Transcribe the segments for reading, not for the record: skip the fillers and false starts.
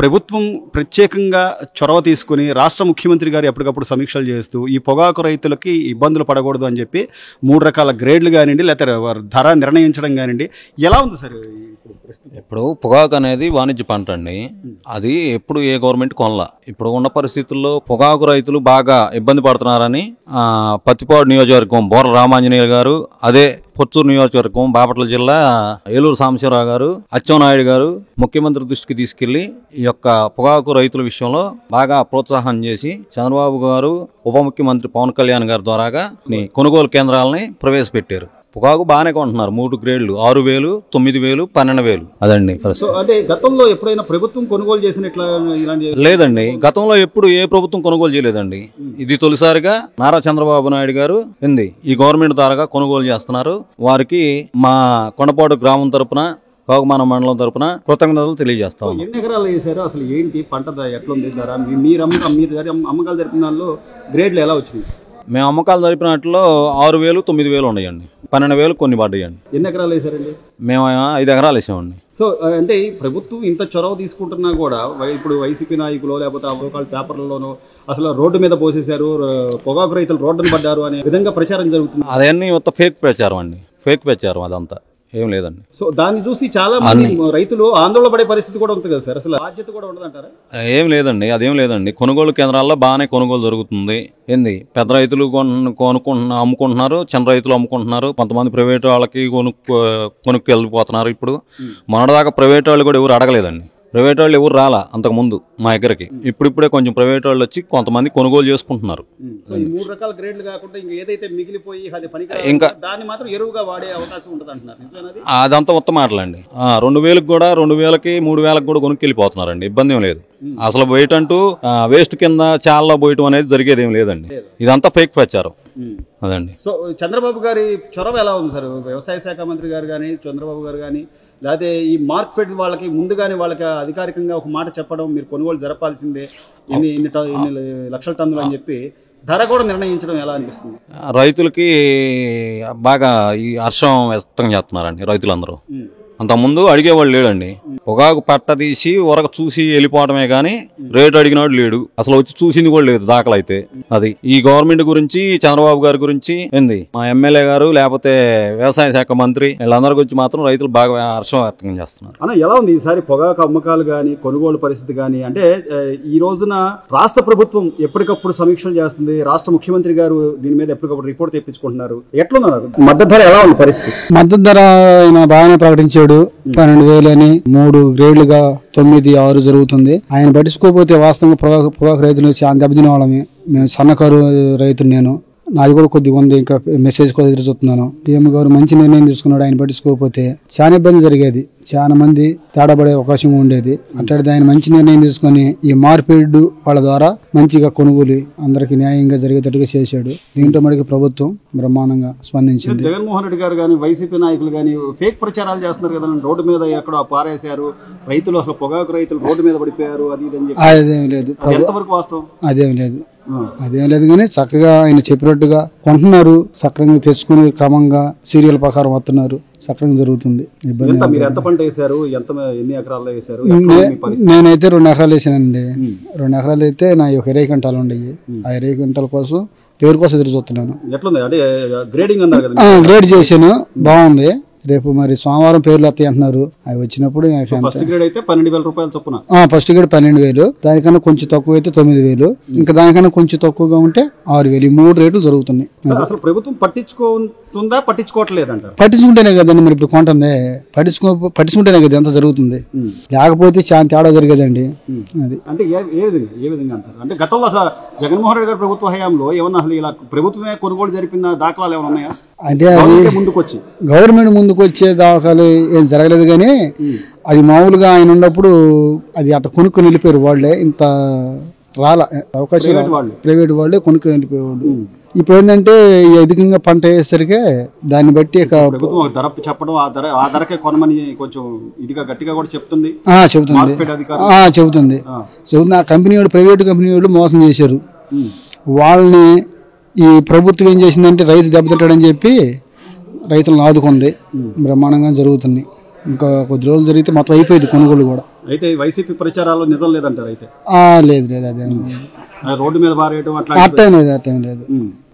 ప్రభుత్వం ప్రత్యేకంగా చొరవ తీసుకుని రాష్ట్ర ముఖ్యమంత్రి గారు ఎప్పటికప్పుడు సమీక్షలు చేస్తూ ఈ పొగాకు రైతులకి ఇబ్బందులు పడకూడదు అని చెప్పి 3 రకాల గ్రేడ్లు కానివ్వండి, లేకపోతే ధర నిర్ణయించడం కానివ్వండి, ఎలా ఉంది సార్ ఇప్పుడు పొగాకు అనేది వాణిజ్య పంట అండి. అది ఎప్పుడు ఏ గవర్నమెంట్ కొనలా. ఇప్పుడు ఉన్న పరిస్థితుల్లో పొగాకు రైతులు బాగా ఇబ్బంది పడుతున్నారని పత్తిపాడు నియోజకవర్గం బోర్ల రామాంజనేయ గారు, అదే పొత్తూరు నియోజకవర్గం బాపట్ల జిల్లా ఏలూరు సాంబశివరావు గారు, అచ్చెన్నాయుడు గారు ముఖ్యమంత్రి దృష్టికి తీసుకెళ్లి ఈ యొక్క పొగాకు రైతుల విషయంలో బాగా ప్రోత్సాహం చేసి చంద్రబాబు గారు ఉప ముఖ్యమంత్రి పవన్ కళ్యాణ్ గారి ద్వారాగా కొనుగోలు కేంద్రాలని ప్రవేశపెట్టారు. పొగాకు బాగానే కొంటున్నారు. 3 గ్రేడ్లు 6,000, 9,000, 12,000. అదండి అంటే గతంలో ఎప్పుడైనా ప్రభుత్వం కొనుగోలు చేసినట్లా లేదండి. గతంలో ఎప్పుడు ఏ ప్రభుత్వం కొనుగోలు చేయలేదండి. ఇది తొలిసారిగా నారా చంద్రబాబు నాయుడు గారు ఈ గవర్నమెంట్ ద్వారాగా కొనుగోలు చేస్తున్నారు. వారికి మా కొండపాడు గ్రామం తరపున, కాకుమాన మండలం తరపున కృతజ్ఞతలు తెలియజేస్తాం. ఎన్ని ఎకరాలు వేసారు, అసలు ఏంటి పంట ఎట్లుంది ధర, మీరు అమ్మకాలు జరిపిన దానిలో గ్రేడ్లు ఎలా వచ్చినాయి? మేము అమ్మకాలు జరిపినట్లో 6,000, 9,000 ఉన్నాయండి. 12,000 కొన్ని పడ్డాయండి. ఎన్ని ఎకరాలు వేసారండి? మేము 5 ఎకరాలు వేసామండి. సో అంటే ప్రభుత్వం ఇంత చొరవ తీసుకుంటున్నా కూడా ఇప్పుడు వైసీపీ నాయకులు లేకపోతే అవకాశ పేపర్లలోనూ అసలు రోడ్డు మీద పోసేశారు, పొగాకు రైతులు రోడ్డును పడ్డారు అనే విధంగా ప్రచారం జరుగుతుంది. అదన్నీ మొత్తం ఫేక్ ప్రచారం అండి. ఫేక్ ప్రచారం అదంతా ఏం లేదండి. సో దాన్ని చూసి చాలా మంది రైతులు ఆందోళన పడే పరిస్థితి కూడా ఉంటుంది కదా సార్. అసలు బాధ్యత కూడా ఉండదంటారా? ఏం లేదండి, అదేం లేదండి. కొనుగోలు కేంద్రాల్లో బాగానే కొనుగోలు జరుగుతుంది. పెద్ద రైతులు అమ్ముకుంటున్నారు, చిన్న రైతులు అమ్ముకుంటున్నారు. కొంతమంది ప్రైవేట్ వాళ్ళకి కొనుక్కు వెళ్ళిపోతున్నారు. ఇప్పుడు మొన్నటిదాకా ప్రైవేట్ వాళ్ళు కూడా ఎవరు అడగలేదండి. ప్రైవేట్ వాళ్ళు ఎవరు రాలా అంతకు ముందు మా దగ్గరకి. ఇప్పుడిప్పుడే కొంచెం ప్రైవేట్ వాళ్ళు వచ్చి కొంతమంది కొనుగోలు చేసుకుంటున్నారు. 3 రకాల గ్రేడ్లు కాకుండా ఏదైతే మిగిలిపోయి ఇంకా దాన్ని మాత్రం ఎరువుగా వాడే అవకాశం ఉంటుంది అంటున్నారు. అదంతా మొత్తం మాటలండి. 2,000 కూడా 2,000కి 3,000కి కూడా కొనుక్కు వెళ్ళిపోతున్నారండి. ఇబ్బంది ఏం లేదు. అసలు బయట అంటూ వేస్ట్ కింద చాలా పోయటం అనేది జరిగేది ఏం లేదండి. ఇదంతా ఫేక్ ప్రచారం. అదండి. సో చంద్రబాబు గారి చొరవ ఎలా ఉంది సార్? వ్యవసాయ శాఖ మంత్రి గారు కానీ, చంద్రబాబు గారు కానీ, లేకపోతే ఈ మార్కెట్ వాళ్ళకి ముందుగానే వాళ్ళకి అధికారికంగా ఒక మాట చెప్పడం, మీరు కొనుగోలు జరపాల్సిందే ఇన్ని లక్షల టన్నులు అని చెప్పి ధర కూడా నిర్ణయించడం ఎలా అనిపిస్తుంది? రైతులకి బాగా ఈ హర్షం వ్యక్తం చేస్తున్నారండి రైతులందరూ. అంతకుముందు అడిగేవాళ్ళు లేడండి. పొగాకు పట్ట తీసి వరకు చూసి వెళ్ళిపోవడమే గానీ రేటు అడిగినాడు లేడు. అసలు వచ్చి చూసింది కూడా లేదు దాఖలైతే. అది ఈ గవర్నమెంట్ గురించి, చంద్రబాబు గారి గురించి మా ఎమ్మెల్యే గారు లేకపోతే వ్యవసాయ శాఖ మంత్రి వీళ్ళందరి గురించి మాత్రం రైతులు బాగా హర్షం వ్యక్తం చేస్తున్నారు. అన్న ఎలా ఉంది ఈసారి పొగాకు అమ్మకాలు గానీ, కొనుగోలు పరిస్థితి గానీ? అంటే ఈ రోజున రాష్ట్ర ప్రభుత్వం ఎప్పటికప్పుడు సమీక్షలు చేస్తుంది. రాష్ట్ర ముఖ్యమంత్రి గారు దీని మీద ఎప్పటికప్పుడు రిపోర్ట్ తెప్పించుకుంటున్నారు. ఎట్లున్నారు? మద్దతు ధర ఎలా ఉంది పరిస్థితి? మద్దతు ధర బాగానే ప్రకటించాడు. 12,000 అని 3 గ్రేడ్లుగా 9, 6 జరుగుతుంది. ఆయన పట్టించుకోకపోతే వాస్తవంగా పొగాకు రైతులు చాలా దెబ్బతినే వాళ్ళమే. మేము సన్నకారు రైతులు, నేను నాది కూడా కొద్దిగా ఉంది. ఇంకా మెసేజ్ కూడా ఎదురు చూస్తున్నాను. సీఎం గారు మంచి నిర్ణయం తీసుకున్నాడు. ఆయన పట్టించుకోకపోతే చాలా ఇబ్బంది జరిగేది. చాలా మంది తేడా పడే అవకాశం ఉండేది. అట్లాంటిది ఆయన మంచి నిర్ణయం తీసుకుని ఈ మార్పిడి వాళ్ళ ద్వారా మంచిగా కొనుగోలు అందరికి న్యాయంగా జరిగేటట్టుగా చేశాడు. దీంట్లో మనకి ప్రభుత్వం బ్రహ్మాండంగా స్పందించింది. జగన్మోహన్ రెడ్డి గారు కానీ, వైసీపీ నాయకులు కానీ ఫేక్ ప్రచారాలు చేస్తున్నారు కదా. రోడ్డు మీద ఎక్కడో పారేశారు, రైతులు అసలు పొగాకు రైతులు రోడ్డు మీద పడిపోయారు, అది అదేం లేదు. ఎంతవరకు వాస్తవం? అదేం లేదు కానీ చక్కగా ఆయన చెప్పినట్టుగా కొంటున్నారు. సక్రంగా తెచ్చుకుని క్రమంగా సీరియల్ ప్రకారం వస్తున్నారు. సక్రంగా జరుగుతుంది. నేనైతే 2 ఎకరాలు వేసానండి. 2 ఎకరాలు అయితే నా 20 క్వింటాలు ఉండయి. ఆ 20 క్వింటాల కోసం పేరు కోసం ఎదురు చూస్తున్నాను. గ్రేడ్ చేశాను, బాగుంది. రేపు మరి సోమవారం పేర్లు వస్తాయి అంటున్నారు. అవి వచ్చినప్పుడు ఫస్ట్ గ్రేడ్ అయితే 12,000 రూపాయలు చొప్పున. ఫస్ట్ గ్రేడ్ 12,000, దానికన్నా కొంచెం తక్కువ అయితే 9,000, ఇంకా దానికన్నా కొంచెం తక్కువగా ఉంటే 6,000. ఈ 3 రేట్లు జరుగుతున్నాయి. అసలు ప్రభుత్వం పట్టించుకుంటుందా, పట్టించుకోవట్లేదంట? పట్టించుకుంటేనే కదండి మరి ఇప్పుడు కొంటుంది. పట్టించుకుంటేనే కదా ఎంత జరుగుతుంది. లేకపోతే చాలా తేడా జరిగేదండి. అది అంటే ఏ విధంగా అంటారు? అంటే గతంలో అసలు జగన్మోహన్ రెడ్డి గారి ప్రభుత్వ హయాంలో ఏమన్నా అసలు ఇలా ప్రభుత్వమే కొనుగోలు జరిపిన దాఖలాలు ఏమైనా ఉన్నాయా? అంటే అది గవర్నమెంట్ ముందుకు వచ్చే దాఖలు ఏం జరగలేదు. కానీ అది మామూలుగా ఆయన ఉన్నప్పుడు అది అట్లా కొనుక్కొని వెళ్ళిపోయారు వాళ్ళే. ఇంత రాలా అవకాశం, ప్రైవేట్ వాళ్ళే కొనుక్కొని వెళ్ళిపోయేవాళ్ళు. ఇప్పుడు ఏంటంటే అధికంగా పంట వేసేసరికి దాన్ని బట్టి ధర చెప్పడం, ఆ ధరకే కొనమని కొంచెం ఇదిగా గట్టిగా కూడా చెప్తుంది. చెబుతుంది. ఆ కంపెనీ వాళ్ళు, ప్రైవేట్ కంపెనీ వాళ్ళు మోసం చేశారు వాళ్ళని. ఈ ప్రభుత్వం ఏం చేసిందంటే రైతు దెబ్బతింటాడని చెప్పి రైతులను ఆదుకుంది. బ్రహ్మాండంగా జరుగుతుంది. ఇంకా కొద్ది రోజులు జరిగితే మొత్తం అయిపోయింది కొనుగోలు కూడా. అయితే వైసీపీ ప్రచారాల్లో నిజం లేదంటారు అయితే. లేదు లేదు అదేం లేదు, రోడ్డు మీద బారేయటం అట్లా అట్టేం లేదు, అట్టేం లేదు.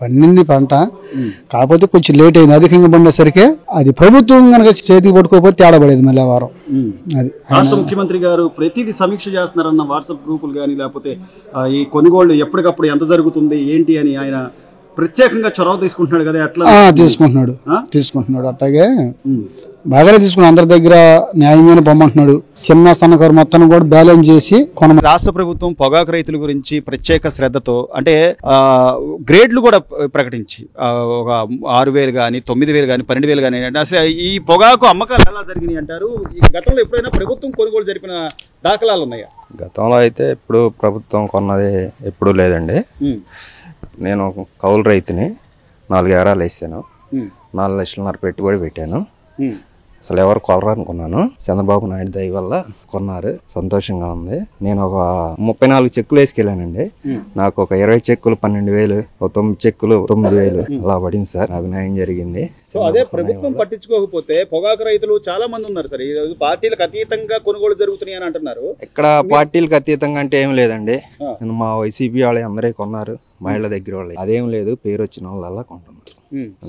పండింది పంట, కాకపోతే కొంచెం లేట్ అయింది. అధికంగా పండేసరికి అది ప్రభుత్వం కనుక చేతికి పట్టుకోకపోతే తేడా పడేది మళ్ళీ ఆ వారం. అది రాష్ట్ర ముఖ్యమంత్రి గారు ప్రతిదీ సమీక్ష చేస్తున్నారన్న వాట్సాప్ గ్రూపులు కానీ లేకపోతే ఈ కొనుగోళ్లు ఎప్పటికప్పుడు ఎంత జరుగుతుంది ఏంటి అని ఆయన ప్రత్యేకంగా చొరవ తీసుకుంటున్నాడు కదా, ఎట్లా తీసుకుంటున్నాడు అట్లాగే బాగానే తీసుకున్నాడు. అందరి దగ్గర న్యాయంగానే పొమ్మంటున్నాడు. చిన్న సన్నకారు మొత్తాన్ని కూడా బ్యాలెన్స్ చేసి రాష్ట్ర ప్రభుత్వం పొగాకు రైతుల గురించి ప్రత్యేక శ్రద్ధతో అంటే గ్రేడ్లు కూడా ప్రకటించి ఒక 6,000 కానీ 9,000 కానీ 12,000 కానీ అంటే అసలు ఈ పొగాకు అమ్మకాలు ఎలా జరిగినాయి అంటారు? ఈ గతంలో ఎప్పుడైనా ప్రభుత్వం కొనుగోలు జరిపిన దాఖలాలు ఉన్నాయా? గతంలో అయితే ఇప్పుడు ప్రభుత్వం కొన్నది ఎప్పుడూ లేదండి. నేను కౌలు రైతుని, 4 ఎకరాలు వేసాను, 4 లక్షలన్నర పెట్టుబడి పెట్టాను. అసలు ఎవరు కొనరు అనుకున్నాను. చంద్రబాబు నాయుడు దయ వల్ల కొన్నారు, సంతోషంగా ఉంది. నేను ఒక 34 చెక్కులు వేసుకెళ్ళానండి. నాకు ఒక 20 చెక్కులు 12,000, ఒక 9 చెక్కులు 9,000 అలా పడింది సార్. నాకు న్యాయం జరిగింది. సో అదే ప్రభుత్వం పట్టించుకోకపోతే పొగాకు రైతులు చాలా మంది ఉన్నారు సార్. ఈ రోజు పార్టీలకు అతీతంగా కొనుగోలు జరుగుతున్నాయి అని అంటున్నారు. ఇక్కడ పార్టీలకు అతీతంగా అంటే ఏం లేదండి. మా వైసీపీ వాళ్ళు అందరే కొన్నారు, మహిళల దగ్గర వాళ్ళు అదేం లేదు, పేరు వచ్చిన వాళ్ళ కొంటున్నారు.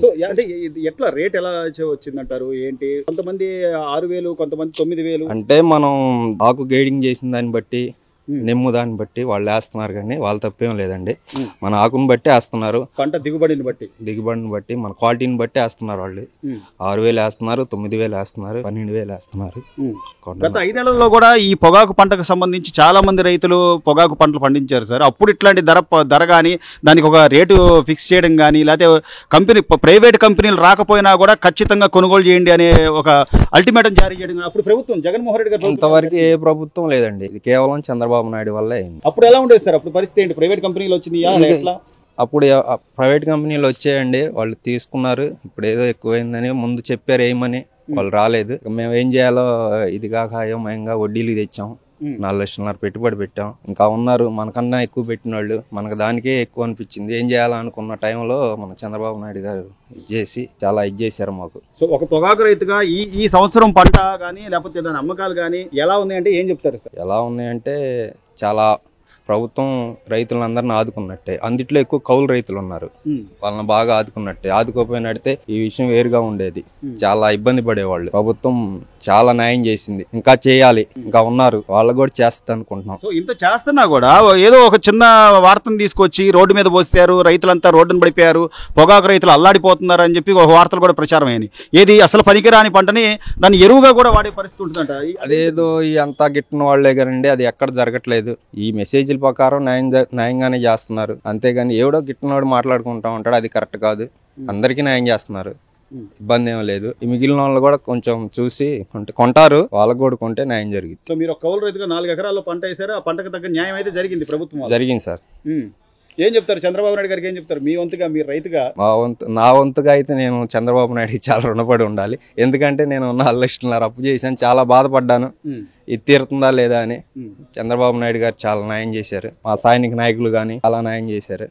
సో అంటే ఎట్లా రేట్ ఎలా వచ్చిందంటారు ఏంటి? కొంతమంది 6,000, కొంతమంది 9,000. అంటే మనం ఆకు గైడింగ్ చేసిన దాన్ని బట్టి, నిమ్ము దాన్ని బట్టి వాళ్ళు వేస్తున్నారు, కానీ వాళ్ళ తప్పేం లేదండి. మన ఆకుని బట్టి వేస్తున్నారు, పంట దిగుబడిని బట్టి మన క్వాలిటీని బట్టి వేస్తున్నారు. వాళ్ళు 6,000 వేస్తున్నారు, 9,000 వేస్తున్నారు, 12,000 వేస్తున్నారు. గత 5 నెలల్లో కూడా ఈ పొగాకు పంటకు సంబంధించి చాలా మంది రైతులు పొగాకు పంటలు పండించారు సార్. అప్పుడు ఇట్లాంటి ధర కానీ దానికి ఒక రేటు ఫిక్స్ చేయడం కానీ, లేకపోతే ప్రైవేట్ కంపెనీలు రాకపోయినా కూడా ఖచ్చితంగా కొనుగోలు చేయండి అనే ఒక అల్టిమేటం జారీ చేయడం అప్పుడు ప్రభుత్వం జగన్మోహన్ రెడ్డి గారు ఇంతవరకు ఏ ప్రభుత్వం లేదండి. ఇది కేవలం చంద్రబాబు నాయుడు వల్ల అయింది. అప్పుడు ఎలా ఉండేది సార్? అప్పుడు పరిస్థితి ఏంటి? ప్రైవేట్ కంపెనీలు వచ్చినాయా? అప్పుడు ప్రైవేట్ కంపెనీలు వచ్చాయండి, వాళ్ళు తీసుకున్నారు. ఇప్పుడు ఏదో ఎక్కువైందని ముందు చెప్పారు ఏమని, వాళ్ళు రాలేదు. మేము ఏం చేయాలో ఇది కాక అయోమయంగా వడ్డీలు తెచ్చాం, 4 లక్షలన్నర పెట్టుబడి పెట్టాం. ఇంకా ఉన్నారు మనకన్నా ఎక్కువ పెట్టిన వాళ్ళు, మనకు దానికే ఎక్కువ అనిపించింది. ఏం చేయాలనుకున్న టైంలో మన చంద్రబాబు నాయుడు గారు చాలా ఇది చేశారు మాకు. సో ఒక పొగాకు రైతుగా ఈ సంవత్సరం పంట కానీ లేకపోతే దాని అమ్మకాలు కానీ ఎలా ఉన్నాయంటే ఏం చెప్తారు సార్? ఎలా ఉన్నాయంటే చాలా ప్రభుత్వం రైతులందరిని ఆదుకున్నట్టే. అందుట్లో ఎక్కువ కౌలు రైతులు ఉన్నారు, వాళ్ళని బాగా ఆదుకున్నట్టే. ఆదుకోపోయినట్టే ఈ విషయం వేరుగా ఉండేది, చాలా ఇబ్బంది పడేవాళ్ళు. ప్రభుత్వం చాలా న్యాయం చేసింది, ఇంకా చేయాలి, ఇంకా ఉన్నారు, వాళ్ళకు కూడా చేస్తా అనుకుంటున్నాం. సో ఇంత చేస్తున్నా కూడా ఏదో ఒక చిన్న వార్తను తీసుకొచ్చి రోడ్డు మీద పోసారు, రైతులంతా రోడ్డును పడిపోయారు, పొగాకు రైతులు అల్లాడిపోతున్నారు అని చెప్పి ఒక వార్తలు కూడా ప్రచారం అయ్యాయి. ఏది అసలు పనికిరాని పంటని దాన్ని ఎరువుగా కూడా వాడే పరిస్థితి ఉంటుందంట. అదేదో ఈ అంతా గిట్టిన వాళ్లే కానండి, అది ఎక్కడ జరగట్లేదు. ఈ మెసేజ్ల ప్రకారం న్యాయంగానే చేస్తున్నారు, అంతేగాని ఎవడో గిట్టినవాడు మాట్లాడుకుంటా ఉంటాడు, అది కరెక్ట్ కాదు. అందరికీ న్యాయం చేస్తున్నారు, ఇబ్బంది ఏం లేదు. ఈ మిగిలిన వాళ్ళు కూడా కొంచెం చూసి కొంటారు, వాళ్ళకు కూడా కొంటే న్యాయం జరిగింది. సో మీరు ఒక కౌలు రైతుగా 4 ఎకరాల్లో పంట వేసారు, ఆ పంటకు తగ్గ న్యాయం అయితే జరిగింది ప్రభుత్వం? జరిగింది సార్. ఏం చెప్తారు చంద్రబాబు నాయుడు గారికి? ఏం చెప్తారు మీ వంతుగా, మీరు రైతుగా? నా వంతుగా అయితే నేను చంద్రబాబు నాయుడుకి చాలా రుణపడి ఉండాలి. ఎందుకంటే నేను 4 లక్షలన్నర అప్పు చేశాను, చాలా బాధపడ్డాను ఇది తీరుతుందా లేదా అని. చంద్రబాబు నాయుడు గారు చాలా న్యాయం చేశారు, మా సైనిక నాయకులు కానీ చాలా న్యాయం చేశారు.